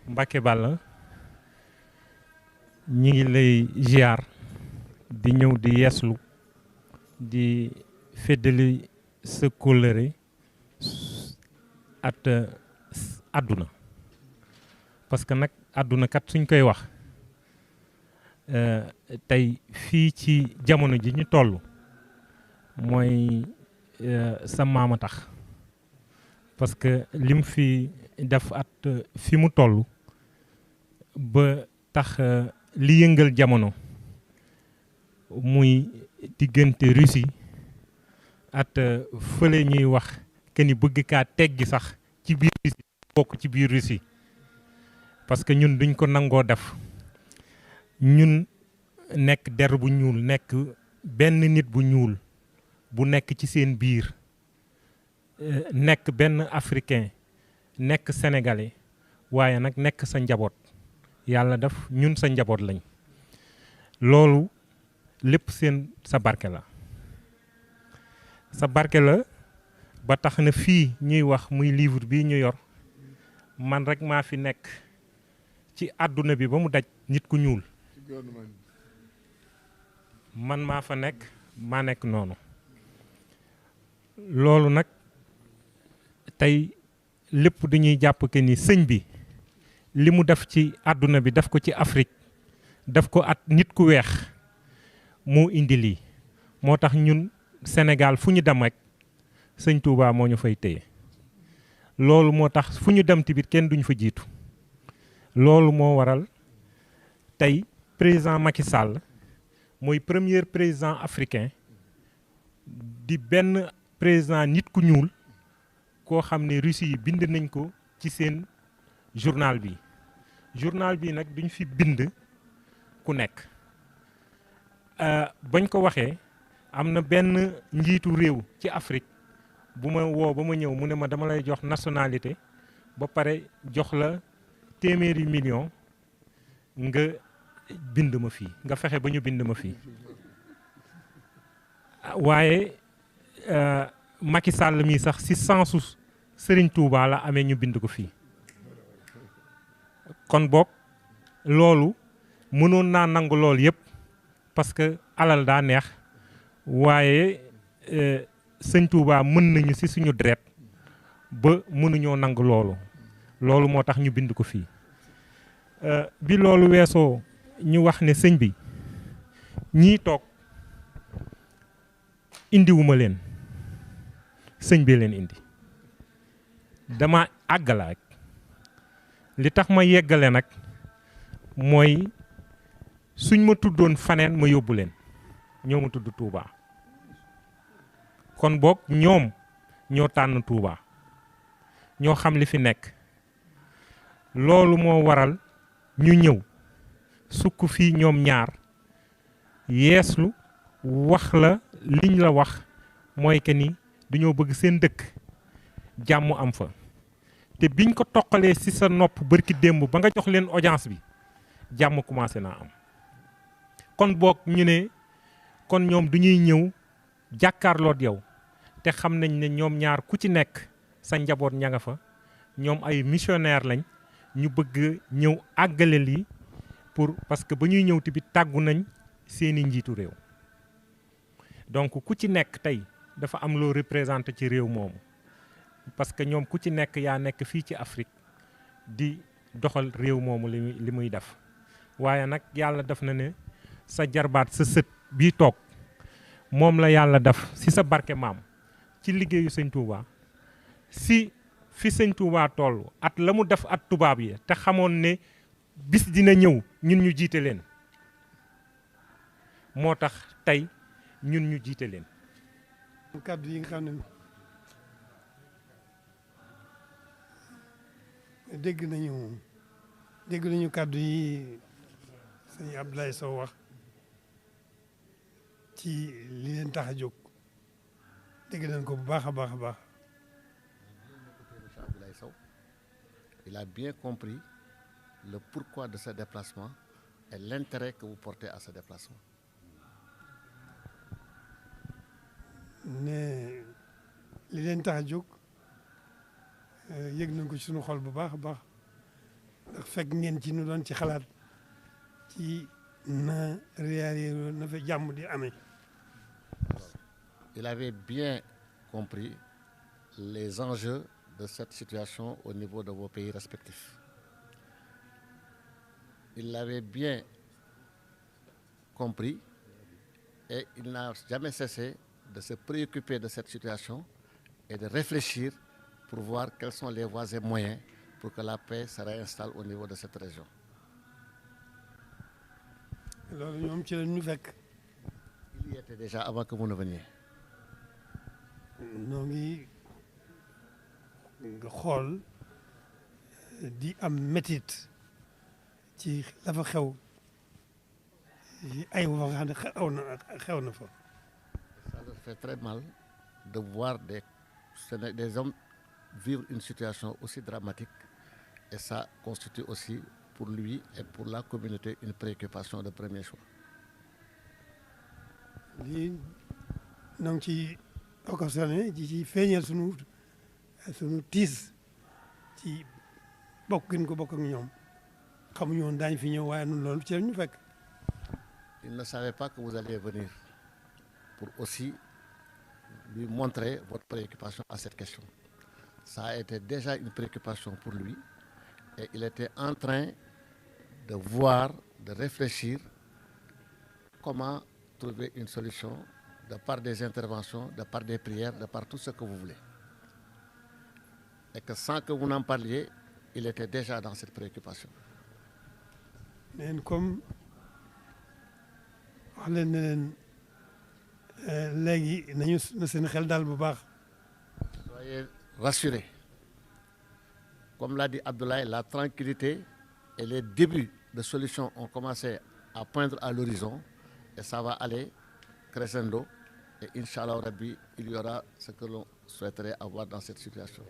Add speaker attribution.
Speaker 1: Mbacke Balla ñi ngi lay ziar di ñëw di yeeslu di feddali sa kóllëre at àdduna parce que nag àdduna kat suñ koy wax tey fii ci jamono ji ñu toll mooy sa maama tax parce que lim fi def at fi mu toll ba tax li yëngal jamono muy diggante Russie at fële ñuy wax que ni bëgg kaa teggi sax ci biir Russie bokk ci biir Russie parce que ñun duñ ko nangoo def ñun nekk der bu ñuul nekk benn nit bu ñuul bu nekk ci seen biir nekk benn africain nekk sénégalais waaye nag nekk sa njaboot yàlla def ñun sa njaboot lañ loolu lépp seen sa barke la sa barke la ba tax na fii ñuy wax muy livre bii ñu yor man rek maa fi nekk ci àdduna bi ba mu daj nit ku ñuul man maa fa nekk maa nekk noonu loolu nag tey lépp dañuy jàpp que ni sëñ bi li mu def ci àdduna bi def ko ci Afrique def ko at nit ku weex moo indi lii moo tax ñun Sénégal fu ñu dem rek sëñ Touba moo ñu fay téye loolu moo tax fu ñu dem tamit kenn duñu fa jiitu loolu moo waral tey président Macky Sall mooy premier président africain di benn président nit ku ñuul koo xam ne Russie yi bind nañ ko ci seen journal bi nag duñ fi bind ku nekk bañ ko waxee am na benn njiitu réew ci Afrique bu ma woo ba ma ñëw mu ne ma dama lay jox nationalité ba pare jox la téeméeri million nga bind ma fii nga fexe ba ñu bind ma fii waaye Macky Sall mii sax si sensu Serigne Touba la amee ñu bind ko fii kon boog loolu mënoon naa nangu loolu yëpp parce que alal daa neex waaye sëñ Touba mën nañu si suñu deret ba mënuñoo nangu loolu moo tax ñu bind ko fii bi loolu weesoo ñu wax ne sëñ bi ñii toog indiwuma leen sëñ bi leen indi dama àggala rek li tax ma yeggale nag mooy suñ ma tuddoon faneen ma yóbbu leen ñoo ma tudd Touba kon boog ñoom ñoo tànn Touba ñoo xam li fi nekk loolu moo waral ñu ñëw sukk fii ñoom ñaar yeeslu wax la liñ la wax mooy que ni dañoo bëgg seen dëkk jàmm am fa te biñ ko toqalee ci sa nopp bërki démb ba nga jox leen audience bi jàmm commencé naa am kon boog ñu ne kon ñoom du ñuy ñëw jàkkaarloot yow te xam nañ ne ñoom ñaar ku ci nekk sa njaboot ña nga fa ñoom ay missionnaire lañ ñu bëgg ñëw àggale lii pour parce que ba ñuy ñëw tamit tàggu nañ seeni njiitu réew donc ku ci nekk tey dafa am loo représenté ci réew moomu parce que ñoom ku ci nekk yaa nekk fii ci Afrique di doxal réew moomu li muy def waaye nag yàlla def na ne sa jarbaat sa sët bii toog moom la yàlla def si sa barke maam ci liggéeyu sëñ Touba si fi sëñ Touba toll at la mu def at tubaab yi te xamoon ne bis dina ñëw ñun ñu jiite leen moo tax tey ñun ñu jiite leen.
Speaker 2: kàddu yi nga xam ne dégg nañu kàddu yi sëñ Abdoulaye Sow wax ci li leen tax a jóg dégg nañ ko bu baax a baax a baax.
Speaker 3: Abdoulaye Sow il a bien compris le pourquoi de ce déplacement et l'intérêt que vous portez à ce déplacement.
Speaker 2: ne li leen tax a jóg yëg nañ ko ci suñu xol bu baax a baax ndax fekk ngeen ci nu doon ci xalaat ci na réalité na fa jàmm di amee.
Speaker 3: Il avait bien compris les enjeux de cette situation au niveau de vos pays respectifs. Il l'avait bien compris et il n'a jamais cessé de se préoccuper de cette situation et de réfléchir pour voir quelles sont les voies et moyens pour que la paix se réinstalle au niveau de cette région.
Speaker 2: loolu ñoom ci la ñu fekk.
Speaker 3: Il y était déjà avant que vous ne veniez.
Speaker 2: noo ngi nga xool di am métit ci la fa xew ay wa nga xam ne xew na fa.
Speaker 3: Ça leur fait très mal de voir des hommes vivre une situation aussi dramatique et ça constitue aussi pour lui et pour la communauté une préoccupation de premier choix.
Speaker 2: lii ñoo ngi ci occasionné di ci feeñal sunu tiis ci bokk gi ñu ko bokk ak ñoom xamuñu woon daañu fi ñëw waaye ñun loolu ci la ñu fekk.
Speaker 3: Il ne savait pas que vous alliez venir pour aussi lui montrer votre préoccupation à cette question. Ça a été déjà une préoccupation pour lui et il était en train de voir, de réfléchir comment trouver une solution de par des interventions, de par des prières, de par tout ce que vous voulez. Et que sans que vous n'en parliez, il était déjà dans cette préoccupation.
Speaker 2: neen comme wax leen ne leen léegi nañu na seen xel daal bu baax.
Speaker 3: Soyez rassurés. Comme l'a dit Abdoulaye, la tranquillité et les débuts de solutions ont commencé à poindre à l'horizon et ça va aller crescendo et Inch'Allah Rabbi, il y aura ce que l'on souhaiterait avoir dans cette situation.